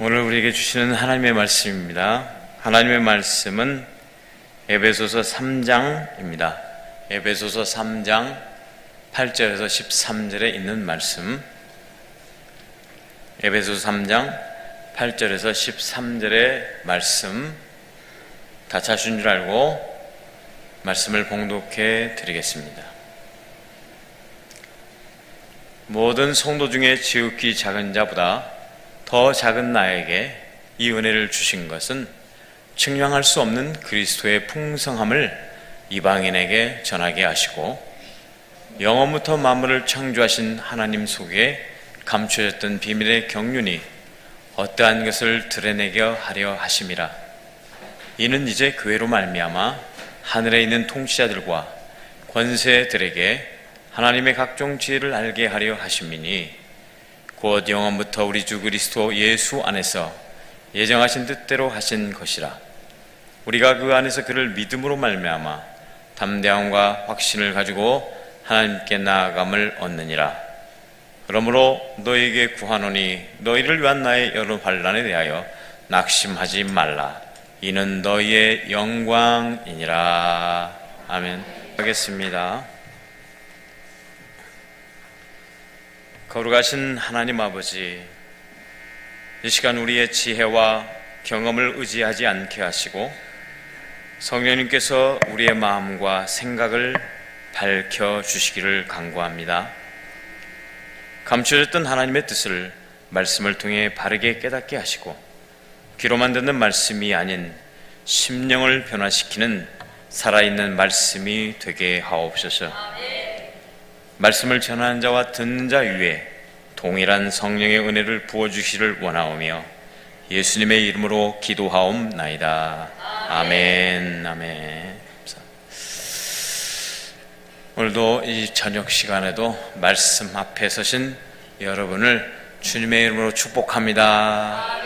오늘 우리에게 주시는 하나님의 말씀입니다. 하나님의 말씀은 에베소서 3장입니다. 에베소서 3장 8절에서 13절에 있는 말씀, 에베소서 3장 8절에서 13절의 말씀 다 찾으신 줄 알고 말씀을 봉독해 드리겠습니다. 모든 성도 중에 지극히 작은 자보다 더 작은 나에게 이 은혜를 주신 것은 측량할 수 없는 그리스도의 풍성함을 이방인에게 전하게 하시고 영원부터 만물을 창조하신 하나님 속에 감춰졌던 비밀의 경륜이 어떠한 것을 드러내게 하려 하심이라. 이는 이제 교회로 말미암아 하늘에 있는 통치자들과 권세들에게 하나님의 각종 지혜를 알게 하려 하심이니 곧 영원부터 우리 주 그리스도 예수 안에서 예정하신 뜻대로 하신 것이라. 우리가 그 안에서 그를 믿음으로 말미암아 담대함과 확신을 가지고 하나님께 나아감을 얻느니라. 그러므로 너희에게 구하노니 너희를 위한 나의 여러 환난에 대하여 낙심하지 말라. 이는 너희의 영광이니라. 아멘. 하겠습니다. 거룩하신 하나님 아버지, 이 시간 우리의 지혜와 경험을 의지하지 않게 하시고 성령님께서 우리의 마음과 생각을 밝혀주시기를 간구합니다. 감춰졌던 하나님의 뜻을 말씀을 통해 바르게 깨닫게 하시고 귀로만 듣는 말씀이 아닌 심령을 변화시키는 살아있는 말씀이 되게 하옵소서. 말씀을 전하는 자와 듣는 자 위에 동일한 성령의 은혜를 부어주시기를 원하오며 예수님의 이름으로 기도하옵나이다. 아멘. 아멘. 오늘도 이 저녁 시간에도 말씀 앞에 서신 여러분을 주님의 이름으로 축복합니다.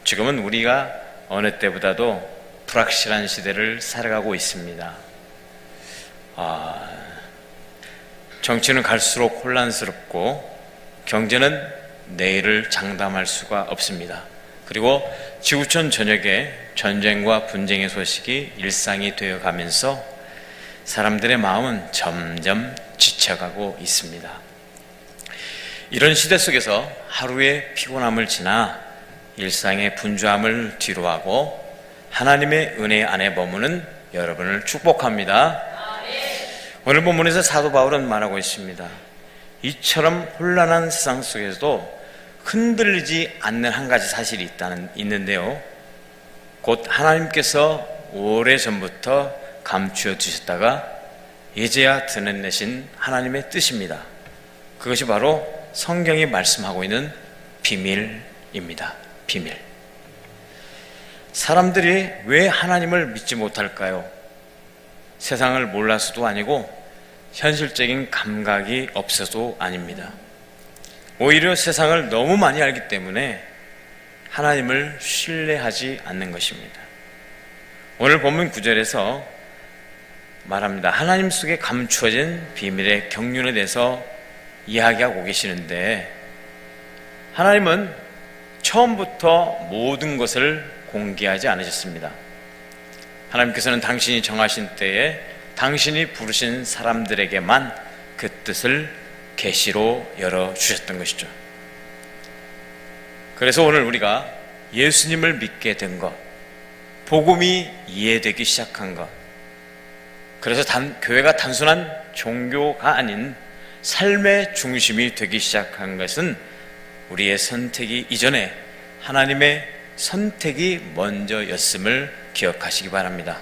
지금은 우리가 어느 때보다도 불확실한 시대를 살아가고 있습니다. 정치는 갈수록 혼란스럽고 경제는 내일을 장담할 수가 없습니다. 그리고 지구촌 전역에 전쟁과 분쟁의 소식이 일상이 되어가면서 사람들의 마음은 점점 지쳐가고 있습니다. 이런 시대 속에서 하루의 피곤함을 지나 일상의 분주함을 뒤로하고 하나님의 은혜 안에 머무는 여러분을 축복합니다. 오늘 본문에서 사도 바울은 말하고 있습니다. 이처럼 혼란한 세상 속에서도 흔들리지 않는 한 가지 사실이 있는데요. 곧 하나님께서 오래전부터 감추어 두셨다가 이제야 드러내신 하나님의 뜻입니다. 그것이 바로 성경이 말씀하고 있는 비밀입니다. 비밀. 사람들이 왜 하나님을 믿지 못할까요? 세상을 몰라서도 아니고 현실적인 감각이 없어서도 아닙니다. 오히려 세상을 너무 많이 알기 때문에 하나님을 신뢰하지 않는 것입니다. 오늘 본문 9절에서 말합니다. 하나님 속에 감추어진 비밀의 경륜에 대해서 이야기하고 계시는데 하나님은 처음부터 모든 것을 공개하지 않으셨습니다. 하나님께서는 당신이 정하신 때에 당신이 부르신 사람들에게만 그 뜻을 계시로 열어주셨던 것이죠. 그래서 오늘 우리가 예수님을 믿게 된 것, 복음이 이해되기 시작한 것, 그래서 교회가 단순한 종교가 아닌 삶의 중심이 되기 시작한 것은 우리의 선택이 이전에 하나님의 선택이 먼저였음을 기억하시기 바랍니다.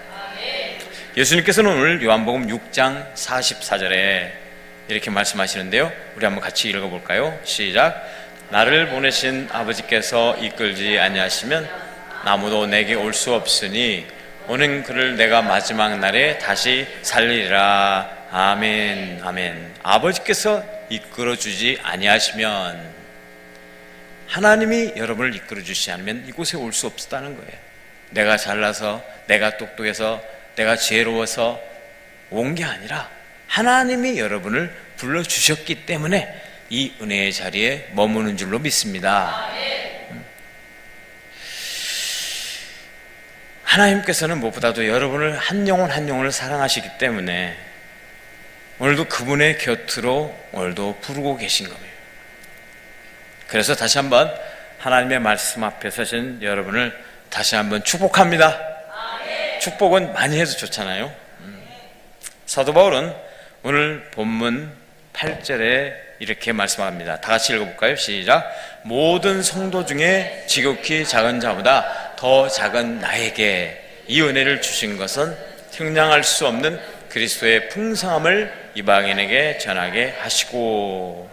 예수님께서는 오늘 요한복음 6장 44절에 이렇게 말씀하시는데요. 우리 한번 같이 읽어볼까요? 시작. 나를 보내신 아버지께서 이끌지 아니하시면 아무도 내게 올 수 없으니 오는 그를 내가 마지막 날에 다시 살리리라. 아멘. 아멘. 아버지께서 이끌어주지 아니하시면, 하나님이 여러분을 이끌어주시지 않으면 이곳에 올 수 없다는 거예요. 내가 잘나서, 내가 똑똑해서, 내가 지혜로워서 온 게 아니라 하나님이 여러분을 불러주셨기 때문에 이 은혜의 자리에 머무는 줄로 믿습니다. 하나님께서는 무엇보다도 여러분을 한 영혼 한 영혼을 사랑하시기 때문에 오늘도 그분의 곁으로 오늘도 부르고 계신 거예요. 그래서 다시 한번 하나님의 말씀 앞에 서신 여러분을 다시 한번 축복합니다. 축복은 많이 해도 좋잖아요. 사도 바울은 오늘 본문 8절에 이렇게 말씀합니다. 다 같이 읽어볼까요? 시작. 모든 성도 중에 지극히 작은 자보다 더 작은 나에게 이 은혜를 주신 것은 형량할 수 없는 그리스도의 풍성함을 이방인에게 전하게 하시고.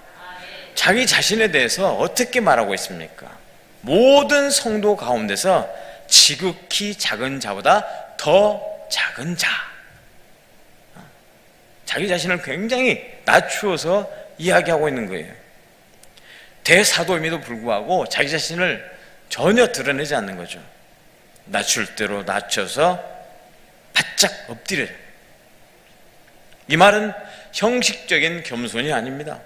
자기 자신에 대해서 어떻게 말하고 있습니까? 모든 성도 가운데서 지극히 작은 자보다 더 작은 자. 자기 자신을 굉장히 낮추어서 이야기하고 있는 거예요. 대사도임에도 불구하고 자기 자신을 전혀 드러내지 않는 거죠. 낮출 대로 낮춰서 바짝 엎드려요. 이 말은 형식적인 겸손이 아닙니다.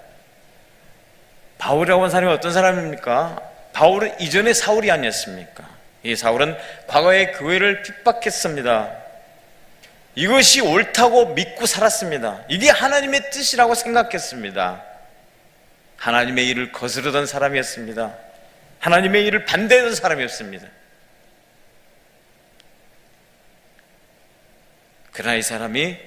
바울이라고 하는 사람이 어떤 사람입니까? 바울은 이전에 사울이 아니었습니까? 이 사울은 과거에 교회를 핍박했습니다. 이것이 옳다고 믿고 살았습니다. 이게 하나님의 뜻이라고 생각했습니다. 하나님의 일을 거스르던 사람이었습니다. 하나님의 일을 반대하던 사람이었습니다. 그러나 이 사람이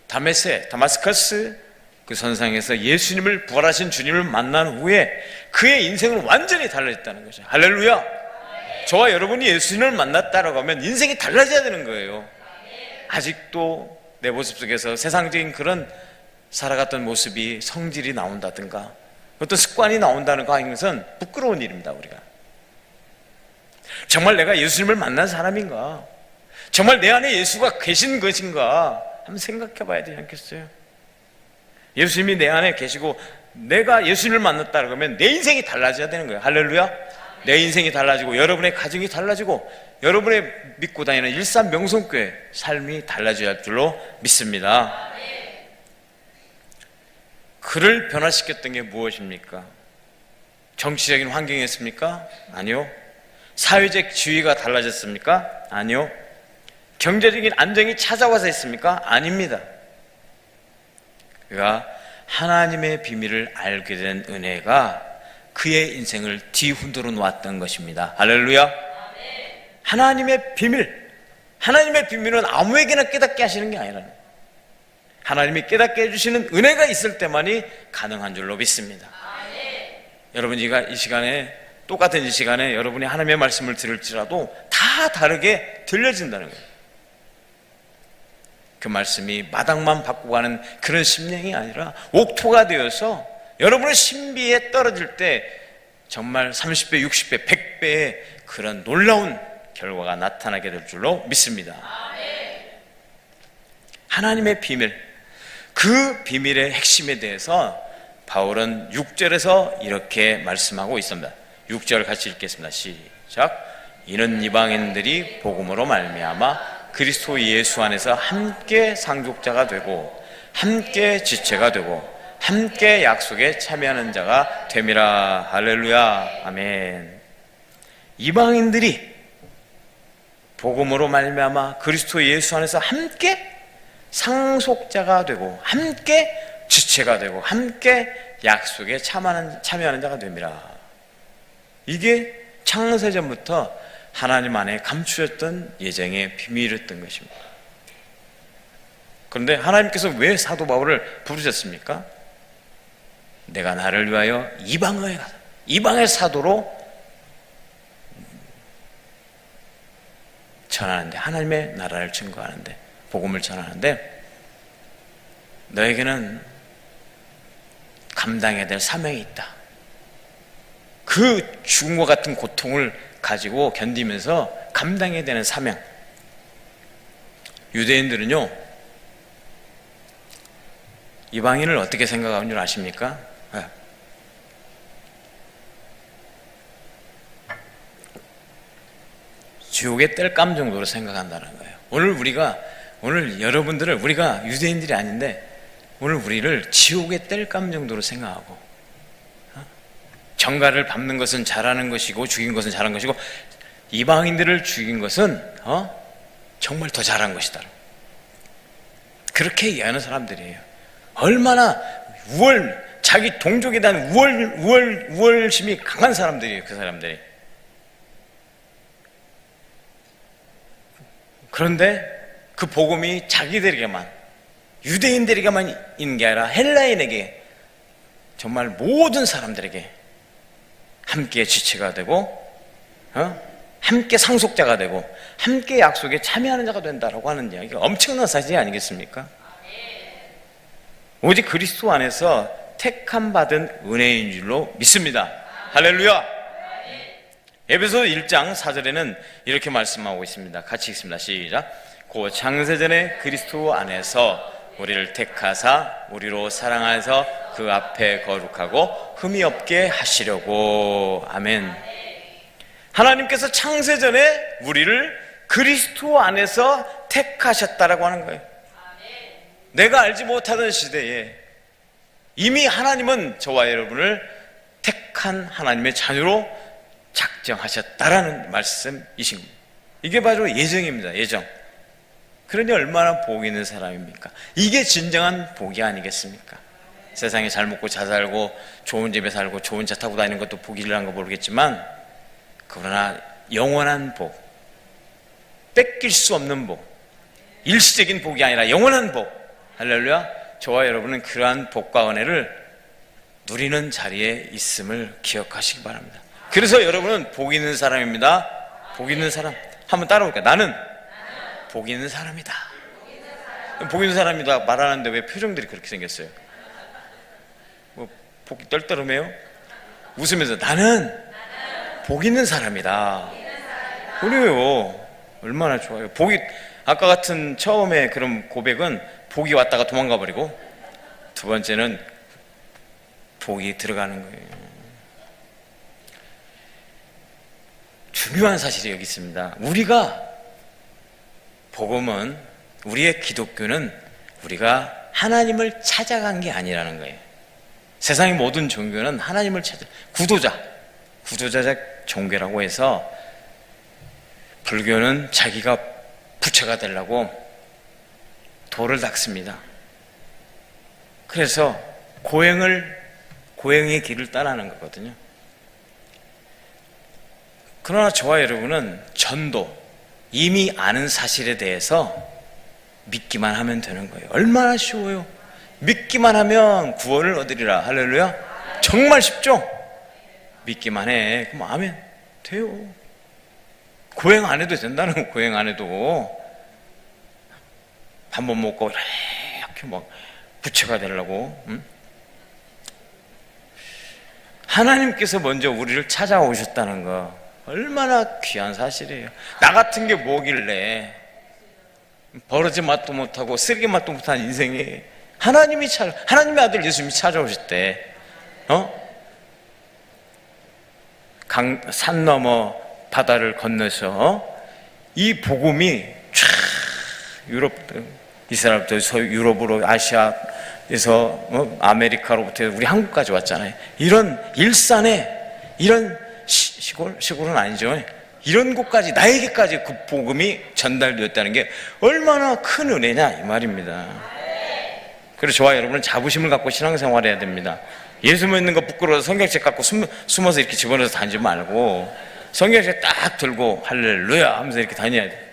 다마스커스 그 선상에서 예수님을, 부활하신 주님을 만난 후에 그의 인생은 완전히 달라졌다는 거죠. 할렐루야. 저와 여러분이 예수님을 만났다라고 하면 인생이 달라져야 되는 거예요. 아직도 내 모습 속에서 세상적인 그런 살아갔던 모습이, 성질이 나온다든가 어떤 습관이 나온다는 거 하는 것은 부끄러운 일입니다. 우리가 정말 내가 예수님을 만난 사람인가, 정말 내 안에 예수가 계신 것인가 한번 생각해 봐야 되지 않겠어요? 예수님이 내 안에 계시고 내가 예수님을 만났다 그러면 내 인생이 달라져야 되는 거예요. 할렐루야. 내 인생이 달라지고 여러분의 가정이 달라지고 여러분의 믿고 다니는 일산 명성교회 삶이 달라져야 할 줄로 믿습니다. 그를 변화시켰던 게 무엇입니까? 정치적인 환경이었습니까? 아니요. 사회적 지위가 달라졌습니까? 아니요. 경제적인 안정이 찾아와서 했습니까? 아닙니다. 그가 하나님의 비밀을 알게 된 은혜가 그의 인생을 뒤흔들어 놓았던 것입니다. 할렐루야. 하나님의 비밀, 하나님의 비밀은 아무에게나 깨닫게 하시는 게 아니라 하나님이 깨닫게 해주시는 은혜가 있을 때만이 가능한 줄로 믿습니다. 여러분, 이 시간에 똑같은 이 시간에 여러분이 하나님의 말씀을 들을지라도 다 다르게 들려진다는 거예요. 그 말씀이 마당만 받고 가는 그런 심령이 아니라 옥토가 되어서 여러분의 신비에 떨어질 때 정말 30배, 60배, 100배의 그런 놀라운 결과가 나타나게 될 줄로 믿습니다. 하나님의 비밀, 그 비밀의 핵심에 대해서 바울은 6절에서 이렇게 말씀하고 있습니다. 6절 같이 읽겠습니다. 시작. 이는 이방인들이 복음으로 말미암아 그리스도 예수 안에서 함께 상속자가 되고 함께 지체가 되고 함께 약속에 참여하는 자가 됨이라. 할렐루야. 아멘. 이방인들이 복음으로 말미암아 그리스도 예수 안에서 함께 상속자가 되고 함께 지체가 되고 함께 약속에 참여하는 자가 됨이라. 이게 창세전부터 하나님 안에 감추었던 예정의 비밀이었던 것입니다. 그런데 하나님께서 왜 사도 바울을 부르셨습니까? 내가 나를 위하여 이방에 가서 이방의 사도로 전하는데, 하나님의 나라를 증거하는데, 복음을 전하는데 너에게는 감당해야 될 사명이 있다. 그 죽음과 같은 고통을 가지고 견디면서 감당해야 되는 사명. 유대인들은요, 이방인을 어떻게 생각하는 줄 아십니까? 지옥의 땔감 정도로 생각한다는 거예요. 오늘 여러분들을, 우리가 유대인들이 아닌데 오늘 우리를 지옥의 땔감 정도로 생각하고, 정가를 밟는 것은 잘하는 것이고 죽인 것은 잘한 것이고 이방인들을 죽인 것은 정말 더 잘한 것이다. 그렇게 이해하는 사람들이에요. 얼마나 자기 동족에 대한 우월심이 강한 사람들이에요. 그 사람들이. 그런데 그 복음이 자기들에게만, 유대인들에게만 있는 게 아니라 헬라인에게, 정말 모든 사람들에게 함께 지체가 되고 함께 상속자가 되고 함께 약속에 참여하는 자가 된다라고 하는 이야기가 엄청난 사실이 아니겠습니까? 오직 그리스도 안에서 택함 받은 은혜인 줄로 믿습니다. 할렐루야. 에베소 1장 4절에는 이렇게 말씀하고 있습니다. 같이 읽습니다. 시작. 고 창세전에 그리스도 안에서 우리를 택하사 우리로 사랑하여서 그 앞에 거룩하고 흠이 없게 하시려고. 아멘. 하나님께서 창세전에 우리를 그리스도 안에서 택하셨다라고 하는 거예요. 내가 알지 못하던 시대에 이미 하나님은 저와 여러분을 택한 하나님의 자녀로 작정하셨다라는 말씀이신 겁니다. 이게 바로 예정입니다. 예정. 그러니 얼마나 복 있는 사람입니까? 이게 진정한 복이 아니겠습니까? 세상에 잘 먹고 잘 살고 좋은 집에 살고 좋은 차 타고 다니는 것도 복이라는 거 모르겠지만, 그러나 영원한 복, 뺏길 수 없는 복, 일시적인 복이 아니라 영원한 복, 할렐루야. 저와 여러분은 그러한 복과 은혜를 누리는 자리에 있음을 기억하시기 바랍니다. 그래서 여러분은 복 있는 사람입니다. 복 있는 사람. 한번 따라볼까요? 나는 복 있는 사람이다. 복 있는 사람이다 말하는데 왜 표정들이 그렇게 생겼어요? 뭐 복이 떨떠름해요? 웃으면서 나는 복 있는 사람이다. 그래요. 얼마나 좋아요. 복이, 아까 같은 처음에 그런 고백은 복이 왔다가 도망가 버리고, 두 번째는 복이 들어가는 거예요. 중요한 사실이 여기 있습니다. 우리가, 복음은, 우리의 기독교는 우리가 하나님을 찾아간 게 아니라는 거예요. 세상의 모든 종교는 하나님을 찾아, 구도자적 종교라고 해서, 불교는 자기가 부처가 되려고 도를 닦습니다. 그래서 고행의 길을 따라하는 거거든요. 그러나 저와 여러분은 전도, 이미 아는 사실에 대해서 믿기만 하면 되는 거예요. 얼마나 쉬워요. 믿기만 하면 구원을 얻으리라. 할렐루야. 정말 쉽죠? 믿기만 해. 그럼 아멘. 돼요. 고행 안 해도 된다는 거. 고행 안 해도 밥 못 먹고 이렇게 막 부처가 되려고. 하나님께서 먼저 우리를 찾아오셨다는 거 얼마나 귀한 사실이에요. 나 같은 게 뭐길래 버러지 맛도 못하고 쓰레기 맛도 못한 인생에 하나님의 아들 예수님이 찾아오셨대. 산 넘어 바다를 건너서 이 복음이 쫙 이스라엘부터 유럽으로, 아시아에서 아메리카로부터 우리 한국까지 왔잖아요. 이런 일산에, 이런 시골은 아니죠. 이런 곳까지, 나에게까지 그 복음이 전달되었다는 게 얼마나 큰 은혜냐 이 말입니다. 그래서 저와 여러분은 자부심을 갖고 신앙생활을 해야 됩니다. 예수 믿는 거 부끄러워서 성경책 갖고 숨어서 이렇게 집어넣어서 다니지 말고 성경책 딱 들고 할렐루야 하면서 이렇게 다녀야 돼.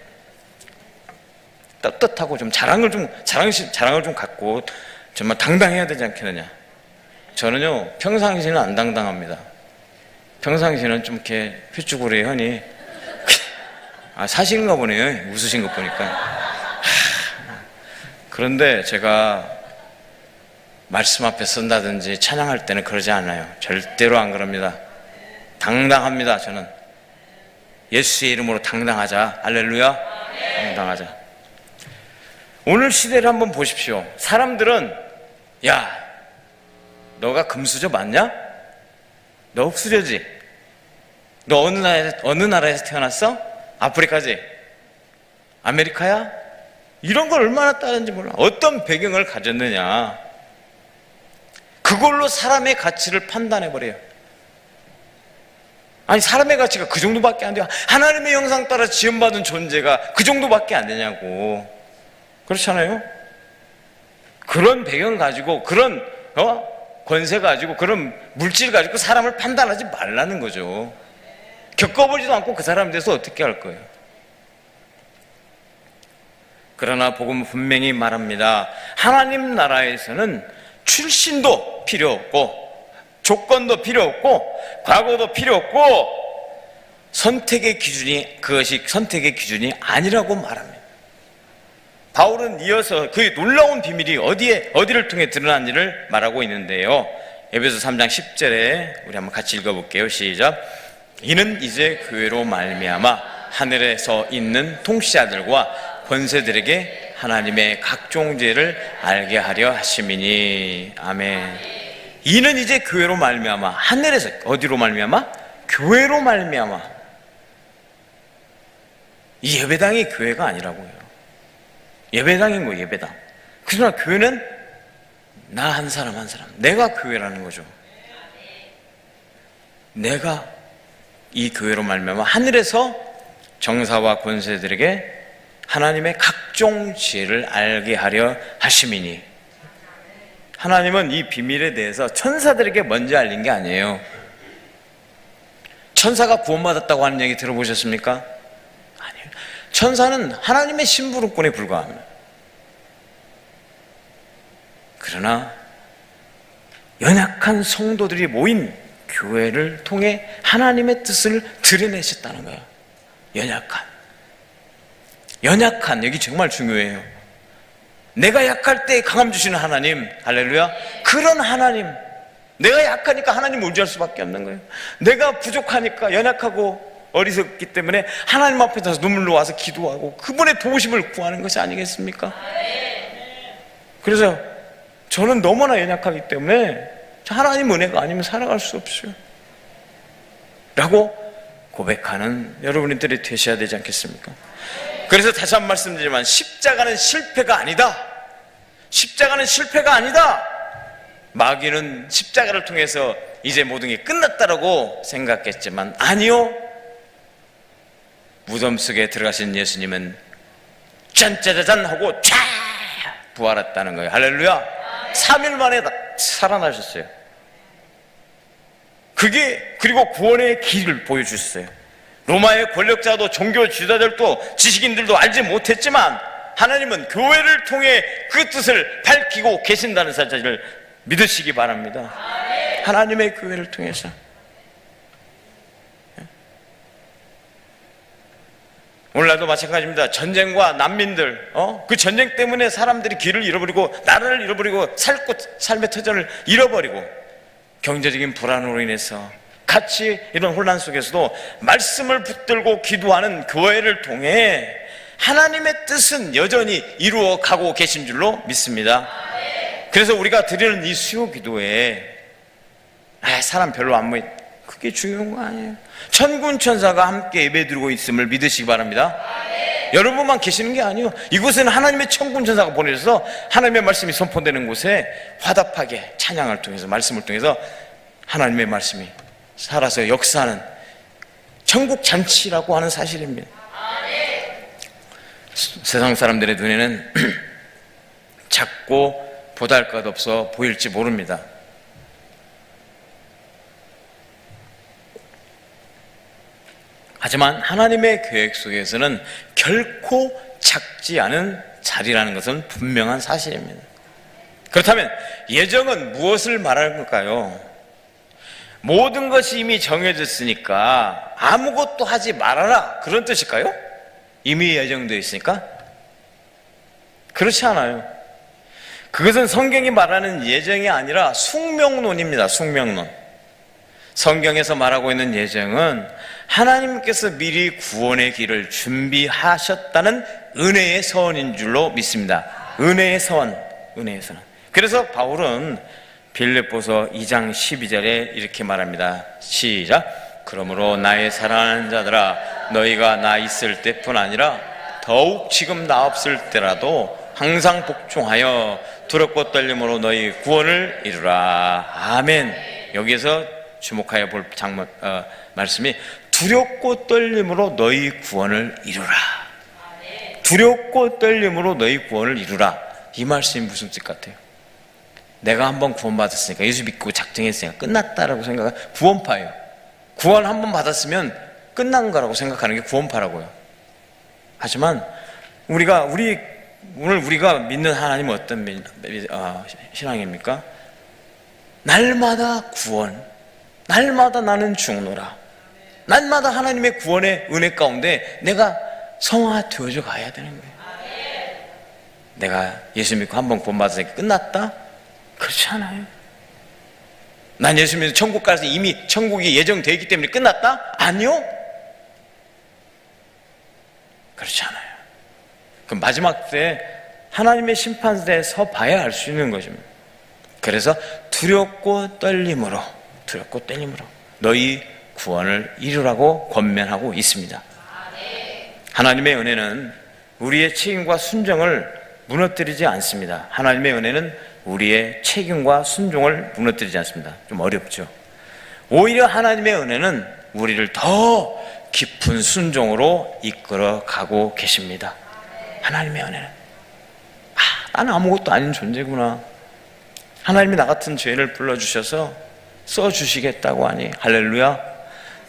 떳떳하고 좀 자랑을 좀 갖고 정말 당당해야 되지 않겠느냐. 저는요 평상시는 안 당당합니다. 평상시는 좀 이렇게 휘쭈그레하니 사실인가 보네요. 웃으신 것 보니까. 그런데 제가 말씀 앞에 선다든지 찬양할 때는 그러지 않아요. 절대로 안 그럽니다. 당당합니다. 저는 예수의 이름으로 당당하자. 할렐루야. 당당하자. 오늘 시대를 한번 보십시오. 사람들은 야, 너가 금수저 맞냐? 너 흑수저지? 너 어느 나라에서 태어났어? 아프리카지? 아메리카야? 이런 걸 얼마나 따르는지 몰라. 어떤 배경을 가졌느냐, 그걸로 사람의 가치를 판단해버려요. 아니 사람의 가치가 그 정도밖에 안 돼요. 하나님의 형상 따라 지음받은 존재가 그 정도밖에 안 되냐고. 그렇잖아요. 그런 배경 가지고 그런 권세 가지고 그런 물질 가지고 사람을 판단하지 말라는 거죠. 겪어보지도 않고 그 사람에 대해서 어떻게 할 거예요. 그러나 복음은 분명히 말합니다. 하나님 나라에서는 출신도 필요 없고 조건도 필요 없고 과거도 필요 없고 선택의 기준이, 그것이 선택의 기준이 아니라고 말합니다. 바울은 이어서 그 놀라운 비밀이 어디를 통해 드러난지를 말하고 있는데요. 에베소 3장 10절에 우리 한번 같이 읽어볼게요. 시작. 이는 이제 교회로 말미암아 하늘에서 있는 통치자들과 권세들에게 하나님의 각종 죄를 알게 하려 하심이니. 아멘. 이는 이제 교회로 말미암아, 하늘에서 어디로 말미암아? 교회로 말미암아. 이 예배당이 교회가 아니라고요. 예배당인 거예요. 예배당. 그러나 교회는 나 한 사람 한 사람, 내가 교회라는 거죠. 내가 이 교회로 말미암아 하늘에서 정사와 권세들에게 하나님의 각종 지혜를 알게 하려 하심이니. 하나님은 이 비밀에 대해서 천사들에게 먼저 알린 게 아니에요. 천사가 구원받았다고 하는 얘기 들어보셨습니까? 아니에요. 천사는 하나님의 심부름꾼에 불과합니다. 그러나 연약한 성도들이 모인 교회를 통해 하나님의 뜻을 드러내셨다는 거예요. 연약한, 여기 정말 중요해요. 내가 약할 때 강함 주시는 하나님, 할렐루야. 그런 하나님, 내가 약하니까 하나님 의지할 수밖에 없는 거예요. 내가 부족하니까, 연약하고 어리석기 때문에 하나님 앞에서 눈물로 와서 기도하고 그분의 도우심을 구하는 것이 아니겠습니까? 그래서 저는 너무나 연약하기 때문에 하나님 은혜가 아니면 살아갈 수 없어요 라고 고백하는 여러분들이 되셔야 되지 않겠습니까? 그래서 다시 한번 말씀드리지만 십자가는 실패가 아니다. 십자가는 실패가 아니다. 마귀는 십자가를 통해서 이제 모든 게 끝났다라고 생각했지만 아니요. 무덤 속에 들어가신 예수님은 짠짜자잔 하고 촤 부활했다는 거예요. 할렐루야. 3일 만에 살아나셨어요. 그리고 구원의 길을 보여주셨어요. 로마의 권력자도 종교 지도자들도 지식인들도 알지 못했지만 하나님은 교회를 통해 그 뜻을 밝히고 계신다는 사실을 믿으시기 바랍니다. 하나님의 교회를 통해서. 오늘날도 마찬가지입니다. 전쟁과 난민들, 그 전쟁 때문에 사람들이 길을 잃어버리고 나라를 잃어버리고 삶의 터전을 잃어버리고 경제적인 불안으로 인해서 같이 이런 혼란 속에서도 말씀을 붙들고 기도하는 교회를 통해 하나님의 뜻은 여전히 이루어가고 계신 줄로 믿습니다. 그래서 우리가 드리는 이 수요 기도에 사람 별로 안 모이, 그게 중요한 거 아니에요. 천군 천사가 함께 예배드리고 있음을 믿으시기 바랍니다. 여러분만 계시는 게 아니에요. 이곳에는 하나님의 천군 천사가 보내셔서 하나님의 말씀이 선포되는 곳에 화답하게 찬양을 통해서 말씀을 통해서 하나님의 말씀이 살아서 역사하는 천국 잔치라고 하는 사실입니다. 세상 사람들의 눈에는 작고 보잘것없어 보일지 모릅니다. 하지만 하나님의 계획 속에서는 결코 작지 않은 자리라는 것은 분명한 사실입니다. 그렇다면 예정은 무엇을 말하는 걸까요? 모든 것이 이미 정해졌으니까 아무것도 하지 말아라, 그런 뜻일까요? 이미 예정되어 있으니까? 그렇지 않아요. 그것은 성경이 말하는 예정이 아니라 숙명론입니다. 숙명론. 성경에서 말하고 있는 예정은 하나님께서 미리 구원의 길을 준비하셨다는 은혜의 서원인 줄로 믿습니다. 은혜의 서원, 은혜의 서원. 그래서 바울은 빌립보서 2장 12절에 이렇게 말합니다. 시작. 그러므로 나의 사랑하는 자들아, 너희가 나 있을 때뿐 아니라 더욱 지금 나 없을 때라도 항상 복종하여 두렵고 떨림으로 너희 구원을 이루라. 아멘. 여기에서 주목하여 볼 말씀이 두렵고 떨림으로 너희 구원을 이루라. 두렵고 떨림으로 너희 구원을 이루라. 이 말씀이 무슨 뜻 같아요? 내가 한번 구원받았으니까, 예수 믿고 작정했으니까 끝났다라고 생각하는 구원파예요. 구원 한번 받았으면 끝난 거라고 생각하는 게 구원파라고요. 하지만 오늘 우리가 믿는 하나님은 어떤 신앙입니까? 날마다 구원, 날마다 나는 죽노라. 날마다 하나님의 구원의 은혜 가운데 내가 성화되어져 가야 되는 거예요. 내가 예수 믿고 한번 구원받았으니까 끝났다? 그렇지 않아요. 난 예수 믿어 천국 가서 이미 천국이 예정되어 있기 때문에 끝났다? 아니요. 그렇지 않아요. 그 마지막 때 하나님의 심판대에 서 봐야 알 수 있는 것입니다. 그래서 두렵고 떨림으로 너희 구원을 이루라고 권면하고 있습니다. 하나님의 은혜는 우리의 책임과 순종을 무너뜨리지 않습니다. 하나님의 은혜는 우리의 책임과 순종을 무너뜨리지 않습니다. 좀 어렵죠. 오히려 하나님의 은혜는 우리를 더 깊은 순종으로 이끌어 가고 계십니다. 하나님의 은혜는 나는 아무것도 아닌 존재구나. 하나님이 나 같은 죄인을 불러주셔서 써주시겠다고 하니 할렐루야.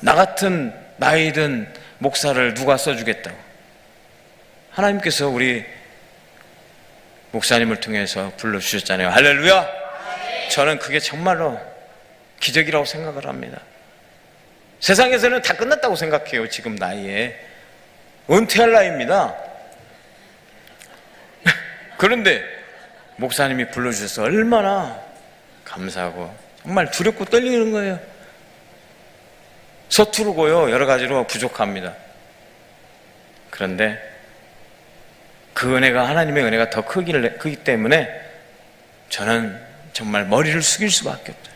나 같은 나이 든 목사를 누가 써주겠다고. 하나님께서 우리 목사님을 통해서 불러주셨잖아요. 할렐루야. 저는 그게 정말로 기적이라고 생각을 합니다. 세상에서는 다 끝났다고 생각해요. 지금 나이에 은퇴할 나이입니다. 그런데 목사님이 불러주셔서 얼마나 감사하고 정말 두렵고 떨리는 거예요. 서투르고요, 여러 가지로 부족합니다. 그런데 그 은혜가, 하나님의 은혜가 더 크기 때문에 저는 정말 머리를 숙일 수밖에 없어요.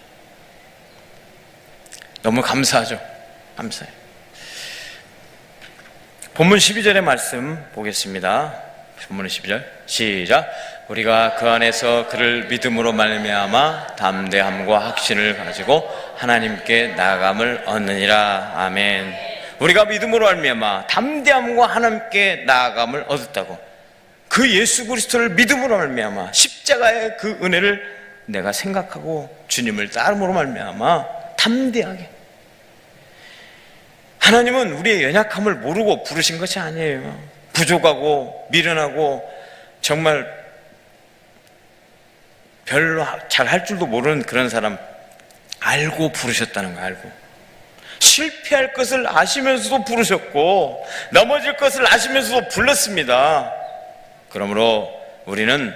너무 감사하죠. 감사해요. 본문 12절의 말씀 보겠습니다. 본문 12절 시작. 우리가 그 안에서 그를 믿음으로 말미암아 담대함과 확신을 가지고 하나님께 나아감을 얻느니라. 아멘. 우리가 믿음으로 말미암아 담대함과 하나님께 나아감을 얻었다고. 그 예수 그리스도를 믿음으로 말미암아 십자가의 그 은혜를 내가 생각하고 주님을 따름으로 말미암아 담대하게. 하나님은 우리의 연약함을 모르고 부르신 것이 아니에요. 부족하고 미련하고 정말 별로 잘 할 줄도 모르는 그런 사람 알고 부르셨다는 거예요. 알고 실패할 것을 아시면서도 부르셨고 넘어질 것을 아시면서도 불렀습니다. 그러므로 우리는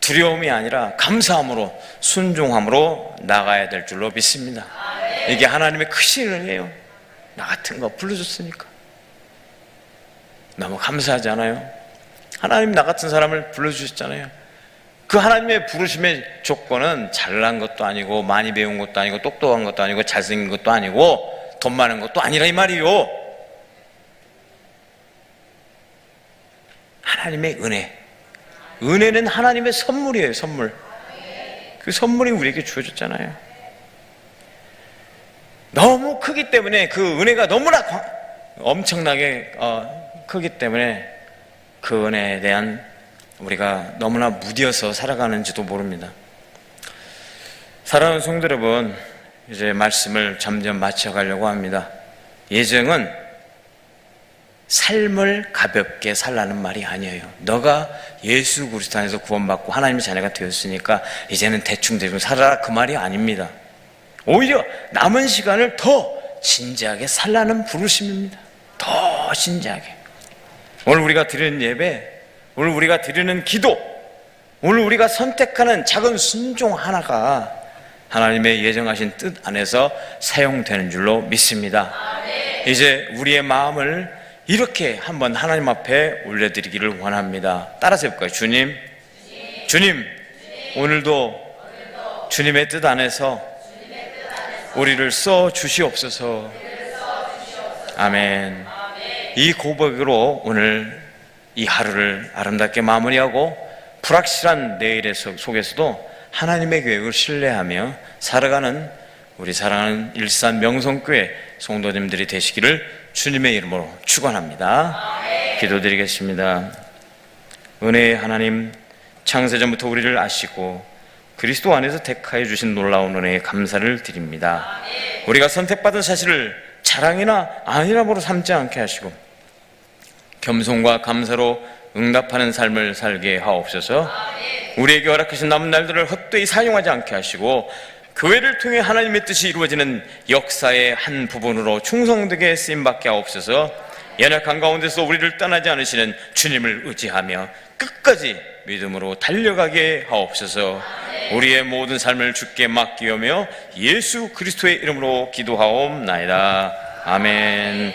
두려움이 아니라 감사함으로 순종함으로 나가야 될 줄로 믿습니다. 이게 하나님의 크신 은혜예요. 나 같은 거 불러줬으니까 너무 감사하지 않아요? 하나님 나 같은 사람을 불러주셨잖아요. 그 하나님의 부르심의 조건은 잘난 것도 아니고 많이 배운 것도 아니고 똑똑한 것도 아니고 잘생긴 것도 아니고 돈 많은 것도 아니라 이 말이요. 하나님의 은혜. 은혜는 하나님의 선물이에요. 선물. 그 선물이 우리에게 주어졌잖아요. 너무 크기 때문에 그 은혜가 너무나 엄청나게 크기 때문에 그 은혜에 대한 우리가 너무나 무디어서 살아가는지도 모릅니다. 사랑하는 성도 여러분, 이제 말씀을 점점 마쳐가려고 합니다. 예정은 삶을 가볍게 살라는 말이 아니에요. 너가 예수 그리스도 안에서 구원받고 하나님의 자녀가 되었으니까 이제는 대충 살아라, 그 말이 아닙니다. 오히려 남은 시간을 더 진지하게 살라는 부르심입니다. 더 진지하게. 오늘 우리가 드리는 예배, 오늘 우리가 드리는 기도, 오늘 우리가 선택하는 작은 순종 하나가 하나님의 예정하신 뜻 안에서 사용되는 줄로 믿습니다. 이제 우리의 마음을 이렇게 한번 하나님 앞에 올려드리기를 원합니다. 따라서 해볼까요? 주님, 오늘도 주님의 뜻 안에서 우리를 써 주시옵소서. 아멘. 이 고백으로 오늘 이 하루를 아름답게 마무리하고 불확실한 내일의 속에서도 하나님의 계획을 신뢰하며 살아가는 우리 사랑하는 일산 명성교회 성도님들이 되시기를 주님의 이름으로 축원합니다. 기도드리겠습니다. 은혜의 하나님, 창세전부터 우리를 아시고 그리스도 안에서 택하여 주신 놀라운 은혜에 감사를 드립니다. 우리가 선택받은 사실을 자랑이나 안일함으로 삼지 않게 하시고 겸손과 감사로 응답하는 삶을 살게 하옵소서. 우리에게 허락하신 남은 날들을 헛되이 사용하지 않게 하시고 교회를 통해 하나님의 뜻이 이루어지는 역사의 한 부분으로 충성되게 쓰임받게 하옵소서. 연약한 가운데서 우리를 떠나지 않으시는 주님을 의지하며 끝까지 믿음으로 달려가게 하옵소서. 우리의 모든 삶을 주께 맡기오며 예수 그리스도의 이름으로 기도하옵나이다. 아멘.